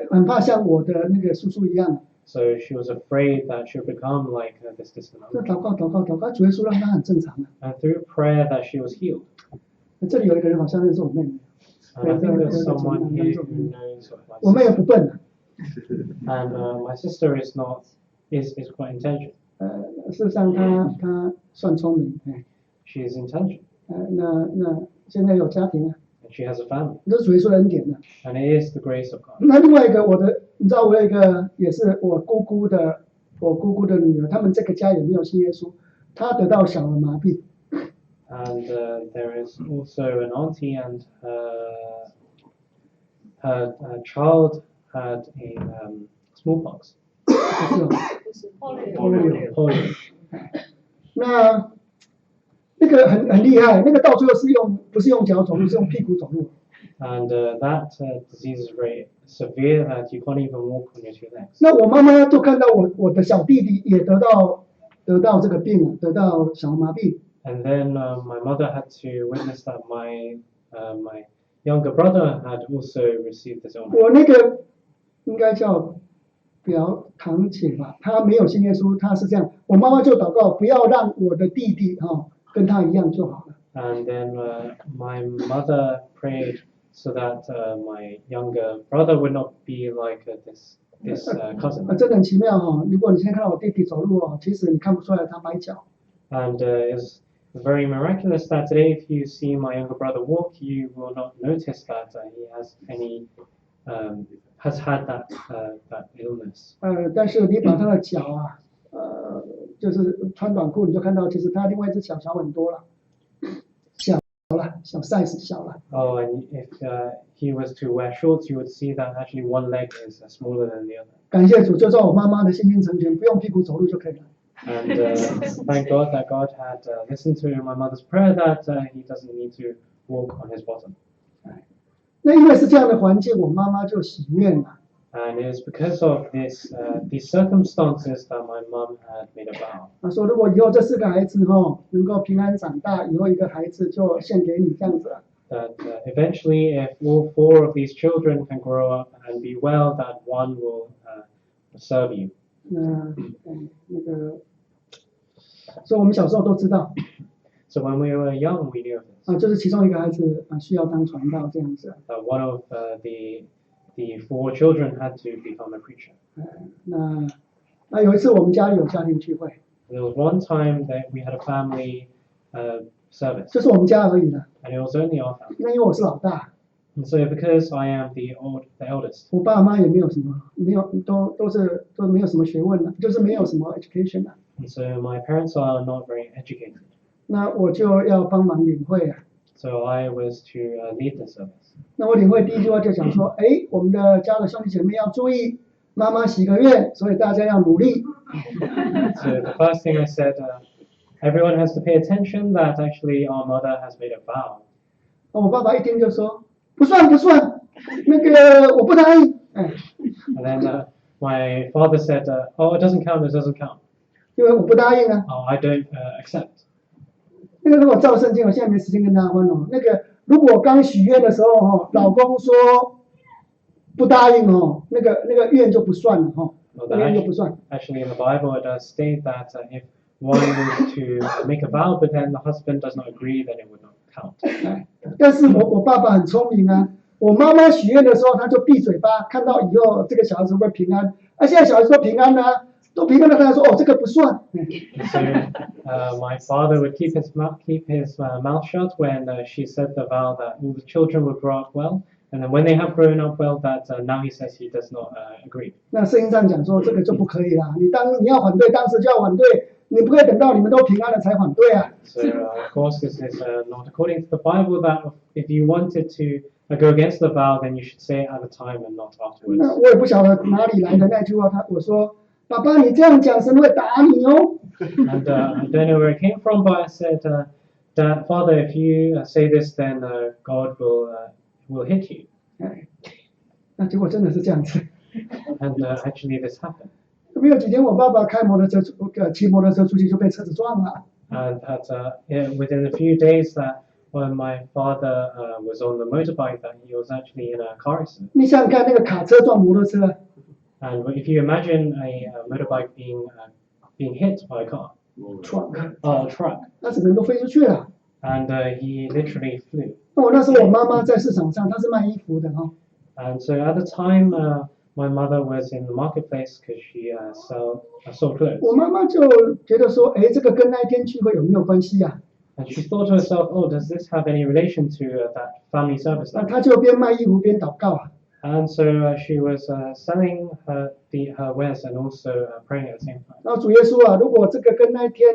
很怕像我的那个叔叔一样。 So she was afraid that she would become like this distant 就 uncle. 祷告，主耶稣让他很正常的。 And through prayer that she was healed. 这里有一个人好像认识我妹妹。 And I think there's someone here who knows what my 我妹 sister 也不笨的。 And my sister is quite intelligent. 事实上她算聪明。 She is intelligent. 那现在有家庭了。 And she has a family. 这是主耶稣的恩典的。 And it is the grace of God. 那另外一个你知道我有一个也是我姑姑的女儿，他们这个家也没有信耶稣，她得到小儿麻痹。 And there is also an auntie and her child had a smallpox. polio. 那个很厉害，那个到最后不是用脚走路，是用屁股走路。 And that disease is very severe that you can't even walk on your two legs. 那我妈妈就看到我的小弟弟也得到这个病了，得到小儿麻痹。 And then my mother had to witness that my younger brother had also received this illness. 我那个应该叫表堂姐吧，她没有信耶稣，她是这样，我妈妈就祷告，不要让我的弟弟跟他一样就好了。 And then my mother prayed so that my younger brother would not be like this cousin. 真的很奇妙如果你现在看到我弟弟走路其实你看不出来他崴脚。 And it's very miraculous that today, if you see my younger brother walk, you will not notice that he has had that illness. 但是你把他的脚就是穿短裤，你就看到其实他另外一只脚小很多了，小 size 小了。 Oh, and if he was to wear shorts, you would see that actually one leg is smaller than the other. 感谢主，就照我妈妈的信心成全，不用屁股走路就可以了。 And thank God that God had listened to my mother's prayer that he doesn't need to walk on his bottom. 那因为是这样的环境，我妈妈就许愿了。 And it is because of these circumstances that my mom had made a vow. 她说，如果以后这4个孩子能够平安长大，以后一个孩子就献给你这样子。 That eventually, if all 4 of these children can grow up and be well, that one will serve you. 所以我们小时候都知道。 So when we were young, we knew of this. 就是其中一个孩子需要当传道这样子。That one of the 4 children had to become a preacher. 那有一次我们家里有家庭聚会。 There was one time that we had a family service. 就是我们家而已了。 And it was only our family. 那因为我是老大。 And so because I am the eldest. 我爸妈也没有什么，都没有什么学问了，就是没有什么 education 了。 And so my parents are not very educated. 那我就要帮忙领会啊。 So I was to lead the service. 那我领会第一句话就讲说，我们的家的兄弟姐妹要注意，妈妈许个愿，所以大家要努力。So the first thing I said, everyone has to pay attention that actually our mother has made a vow. 我爸爸一听就说，不算，那个我不答应。And then my father said, "Oh, it doesn't count. It doesn't count. 因为我不答应啊。 Oh, I don't accept." 那个如果照圣经，我现在没时间跟大家分哦。那个如果刚许愿的时候哈，老公说不答应哦，那个愿就不算了哈， Well, 那个愿就不算。 actually, in the Bible, it does state that if one was to make a vow, but then the husband does not agree, then it would not count. 但是我爸爸很聪明啊，我妈妈许愿的时候他就闭嘴巴，看到以后这个小孩子会不会平安？啊，现在小孩子都平安啊，都平安了，他说哦这个不算。 So my father would keep his mouth shut when she said the vow that all the children would grow up well, and then when they have grown up well, that now he says he does not agree. 那圣经上讲说这个就不可以啦，你要反对，当时就要反对，你不可以等到你们都平安了才反对啊。 So of course, this is not according to the Bible. That if you wanted to go against the vow, then you should say it at the time and not 那 afterwards. 我也不晓得哪里来的那句话，我说爸爸你这样讲神会打你哦。 And I don't know where it came from, but I said, "Dad, Father, if you say this, then God will hit you." 哎，那结果真的是这样子。 And actually, this happened. 没有几天，我爸爸骑摩托车出去就被车子撞了。 And that within a few days, that when my father was on the motorbike, that he was actually in a car accident. 你想想看，那个卡车撞摩托车， And if you imagine a motorbike being hit by a car, 撞， a truck, 那整个人都飞出去了。 and he literally flew. 那我那时候我妈妈在市场上，她是卖衣服的哈。 And so at the time, my mother was in the marketplace because she sold clothes. 我妈妈就觉得说，哎，这个跟那一天聚会有没有关系呀？ And she thought to herself, "Oh, does this have any relation to that family service?" 那她就边卖衣服边祷告啊。 And so she was selling her wares and also praying at the same time. 然后主耶稣啊，如果这个跟那一天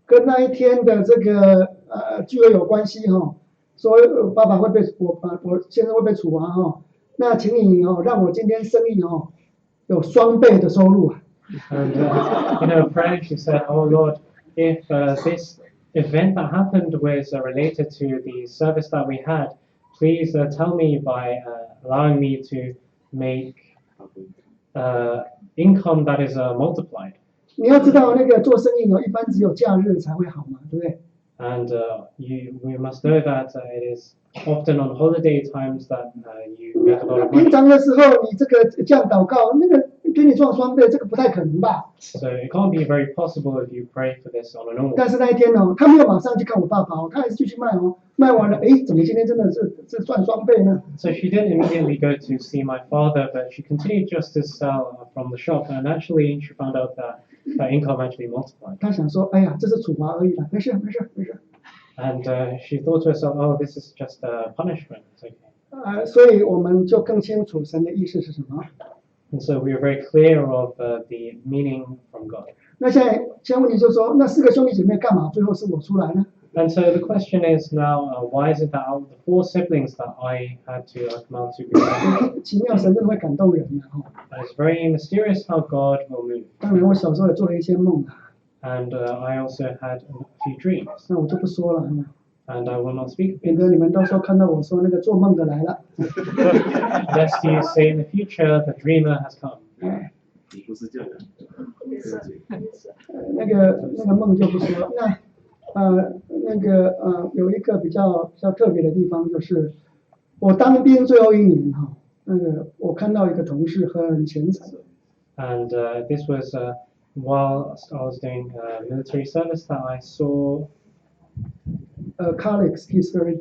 跟那一天的这个聚会有关系哈，说爸爸会被我先生会被处罚哈，那请你让我今天生意有双倍的收入啊。 And in her prayer, she said, "Oh Lord, if this event that happened was related to the service that we had, please tell me by allowing me to make income that is multiplied." 你要知道那个做生意一般只有假日才会好嘛，对不对？ And we must know that it is often on holiday times that you get a lot of 平 money. 常的时候你这个这样祷告，那个给你赚双倍，这个不太可能吧？ So it can't be very possible if you pray for this on a normal. 但是那一天他没有马上去看我爸爸他还是继续卖卖完了，哎，怎么今天真的是赚双倍呢？ So she didn't immediately go to see my father, but she continued just to sell from the shop, and actually she found out that her income actually multiplied. 他想说，哎呀，这是处罚而已啦，没事没事没事。 And she thought to herself, "Oh, this is just a punishment." It's okay. 所以我们就更清楚神的意思是什么。 And so we are very clear of the meaning from God. 那现在问题就是说，那4个兄弟姐妹干嘛最后是我出来呢？ And so the question is now, why is it that out of the 4 siblings that I had to come out to be? 奇妙，神真的会感动人的哈。 It's very mysterious how God will move. 当然，我小时候也做了一些梦啊， And I also had a few dreams, 那我就不说了， and I will not speak of 免 it. 得你们到时候看到我说那个做梦的来了。 Lest you say in the future, the dreamer has come. 哎，你不是这样的，那个梦就不说。有一个比较特别的地方，就是我当兵最后1年哈，我看到一个同事很虔诚。 And this was while I was doing military service that I saw colleagues, he's very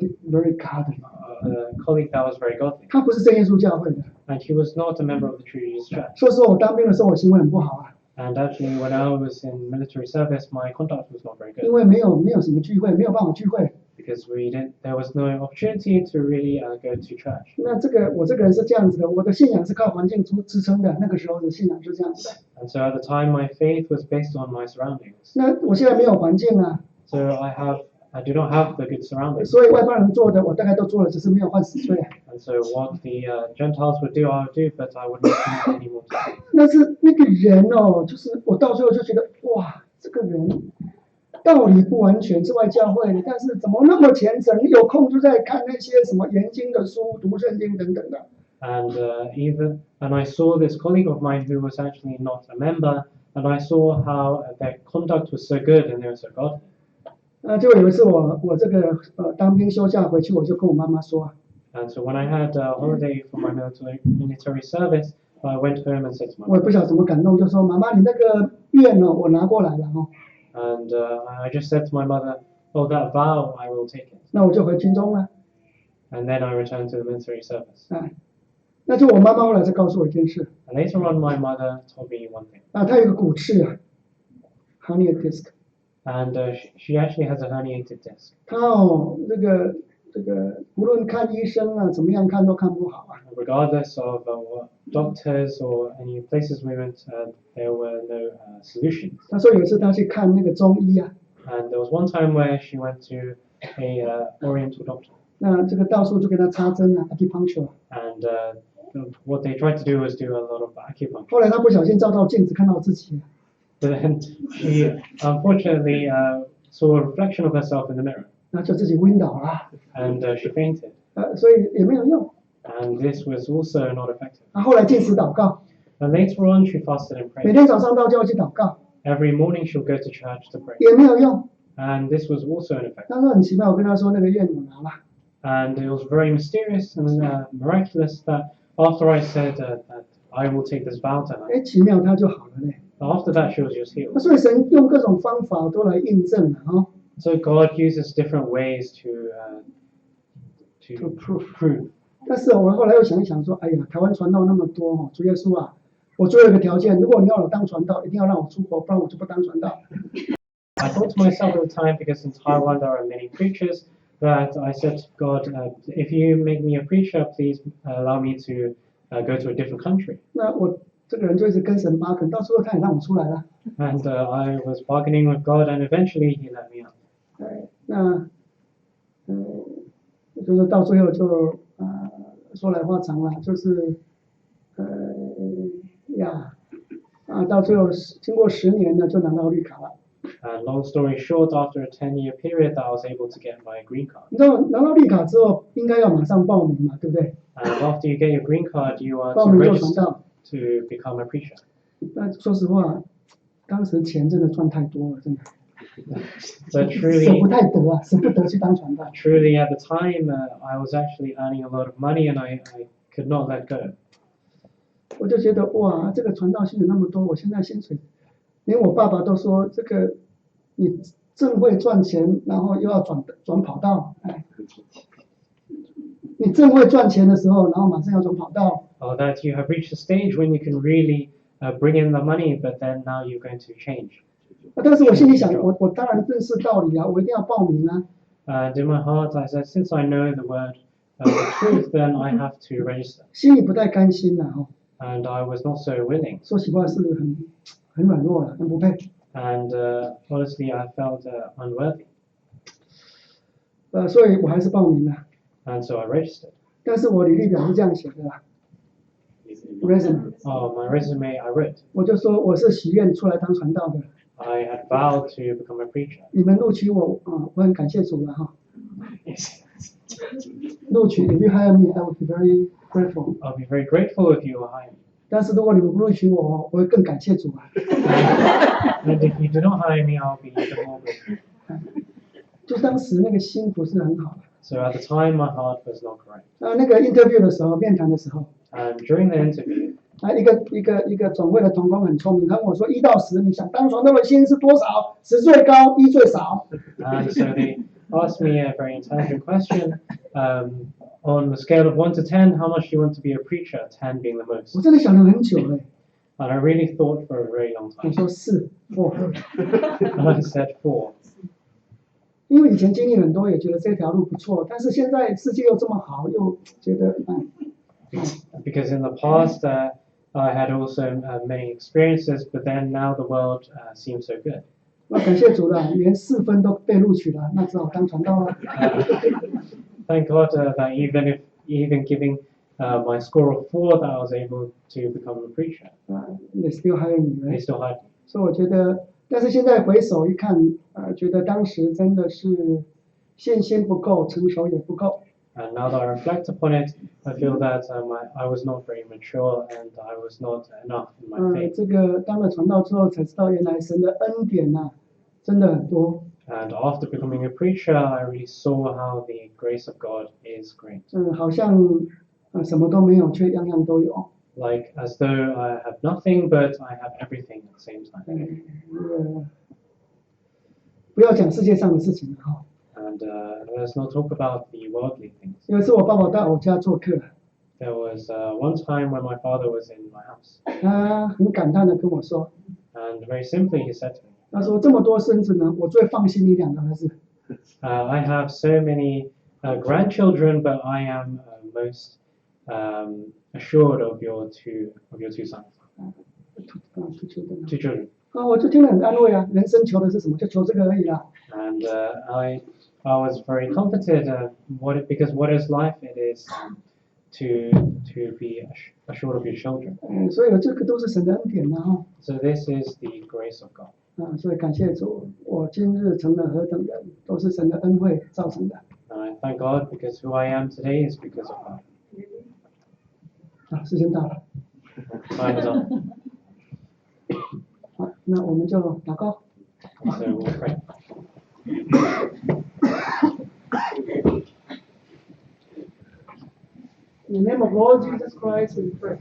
godly. a colleague that was very godly. 他不是真耶稣教会的。 And he was not a member of the True Jesus Church. 说实话，我当兵的时候我行为很不好啊， And actually, when I was in military service, my conduct was not very 因 good 为没有什么聚会，没有办法聚会。 because there was no opportunity to really go to church. 那我这个人是这样子的，我的信仰是靠环境支撑的，那个时候的信仰是这样子的。 And so at the time, my faith was based on my surroundings. 那我现在没有环境啊， So I do not have the good surroundings. 所以外邦人做的我大概都做了，只是没有换死罪。 And so what the Gentiles would do, I would do, but I would not do anymore. 那是那个人就是我到最后就觉得哇，这个人道理不完全是外教会的，但是怎么那么虔诚？有空就在看那些什么研经的书、读圣经等等的。And I saw this colleague of mine who was actually not a member, and I saw how their conduct was so good and they were so godly. 就有一次我这个当兵休假回去，我就跟我妈妈说， And so when I had a holiday for my military service, I went home and said to my 我也 mother, 不晓得怎么感动，就说妈妈，你那个愿呢，我拿过来了哦， and I just said to my mother, "Oh, that vow, I will take it." 那我就回军中了。 And then I returned to the military service. 那就我妈妈后来才告诉我一件事， And later on, my mother told me one thing. 她有一个骨刺啊 hernia disc， And she actually has a herniated disc. 她这个无论看医生啊，怎么样看都看不好啊。 Regardless of what doctors or any places we went, there were no solutions. 她说有一次她去看那个中医啊， And there was one time where she went to a Oriental doctor, 那这个到处就给她插针啊 acupuncture。 and what they tried to do was do a lot of acupuncture. 后来她不小心照到镜子看到自己， But then she unfortunately saw a reflection of herself in the mirror, 那就自己晕倒了， and she fainted. 所以也没有用。 And this was also not effective. 她后来禁食祷告， And later on, she fasted and 每 prayed. 天早上到教会去祷告， Every morning, she'll go to church to pray. 也没有用。 And this was also ineffective. 她说很奇妙，我跟她说那个愿我拿了， And it was very mysterious and miraculous that after I said that I will take this vow to her, 奇妙她就好了嘞。 after that, she was just healed. 所以神用各种方法都来印证了哦。 So God uses different ways to prove. 但是我后来又想一想说，哎呀，台湾传道那么多哦，主耶稣啊，我最后一个条件，如果你要我当传道，一定要让我出国，不然我就不当传道。 I thought to myself at the time, because in Taiwan there are many preachers, that I said to God, if you make me a preacher, please allow me to go to a different country. 那我这个人就一直跟神巴肯，到最后他也让我出来了。 And I was bargaining with God, and eventually He let me out. 那就是到最后就说来话长了，就是到最后经过10年呢，就拿到绿卡了。 And long story short, after a 10-year period, I was able to get my green card. 你知道拿到绿卡之后，应该要马上报名嘛，对不对？ And after you get your green card, you are 报 to 名做传 register 道。 to become a preacher. 那说实话，当时钱真的赚太多了，真的。 But 舍不 truly, 太得啊，舍不得去当传道。 truly at the time, I was actually earning a lot of money, and I could not let go. 我就觉得哇，这个传道薪水那么多，我现在薪水，连我爸爸都说这个你正会赚钱，然后又要转跑道，哎，你正会赚钱的时候，然后马上要转跑道， Or that you have reached a stage when you can really bring in the money, but then now you're going to change. 但是我心里想，我当然认识道理啊，我一定要报名啊。 And in my heart, I said, since I know the word, the truth, then I have to register. 心里不太甘心呐，哦， And I was not so willing. 说实话是很软弱了，很不配。 And honestly, I felt unworthy. 所以我还是报名了。 And so I registered. 但是我履历表是这样写的啦 ，resume， Oh, my resume, I wrote. 我就说我是许愿出来当传道的， I had vowed to become a preacher. 你们录取我啊，我很感谢主了哈。录取 ，if you hire me, I will be very grateful。 I'll be very grateful if you will hire me. 但是如果你们不录取我，我会更感谢主啊。 And if you do not hire me, I'll be even more grateful. 就当时那个心不是很好 So at the time, my heart was not correct. 那个 interview 的时候，面谈的时候， And during the interview, 一个总会的同工很聪明，他问我说1到10，你想当传道的薪是多少？10最高，1最少。 and so they asked me a very intelligent question. On the scale of 1 to 10, how much do you want to be a preacher? 10 being the most. 我真的想了很久嘞， And I really thought for a very long 我 time. 说4 And I said 4. 因为以前经历很多，也觉得这条路不错，但是现在世界又这么好，又觉得Because in the past, I had also many experiences, but then now the world seems so good. 那感谢主了，连4分都被录取了，那只好当传道了。Thank God that even giving my score of 4, that I was able to become a preacher. They still hire me, They right? still hired me. 所以我觉得，但是现在回首一看，觉得当时真的是信心不够，成熟也不够。And now that I reflect upon it, I feel that I was not very mature and I was not enough in my faith. 这个当了传道之后才知道，原来神的恩典真的很多。And after becoming a preacher, I really saw how the grace of God is great. 好像什么都没有，却样样都有。Like as though I have nothing, but I have everything at the same time. 不要讲世界上的事情了哈。And let's not talk about the worldly things. 有一次我爸爸到我家做客， There was one time when my father was in my house, 他很感叹的跟我说， and very simply he said to me, 他说这么多孙子呢，我最放心你两个儿子。I have so many grandchildren, but I am most assured of your two sons, two children. 我就听了很安慰啊，人生求的是什么？就求这个而已啦。And I was very comforted. Because what is life? It is to be assured of your children. 所以这个都是神的恩典呐哈。So this is the grace of God. 所以感谢主，我今日成了何等人，都是神的恩惠造成的。And I thank God because who I am today is because of God. 时间到了。Time is up. 好，那我们就祷告。So we'll pray. In the name of Lord Jesus Christ, we pray.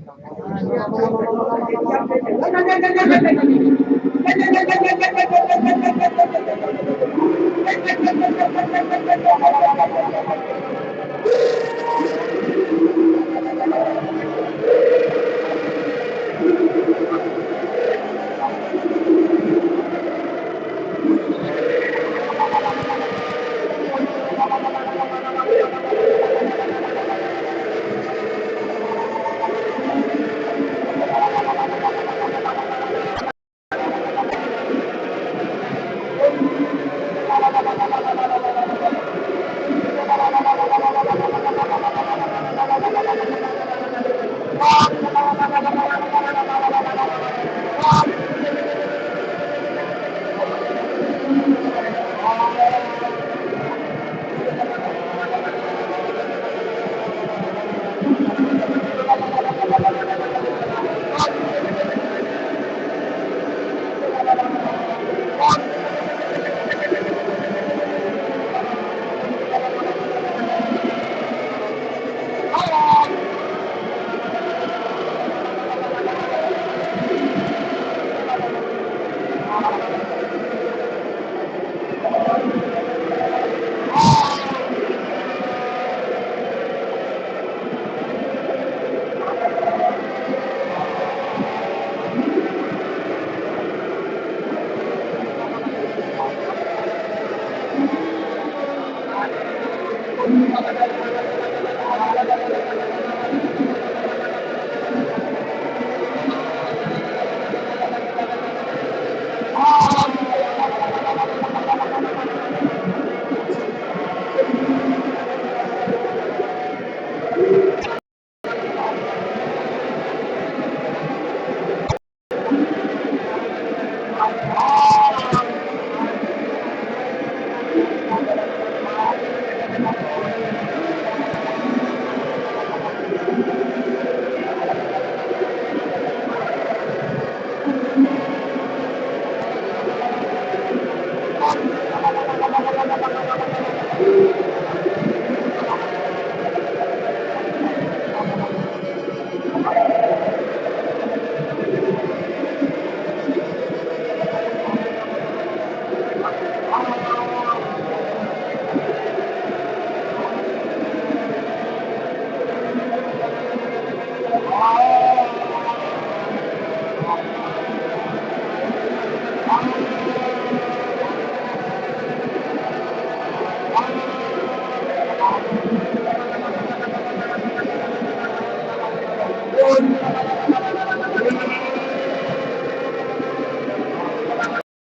Lord,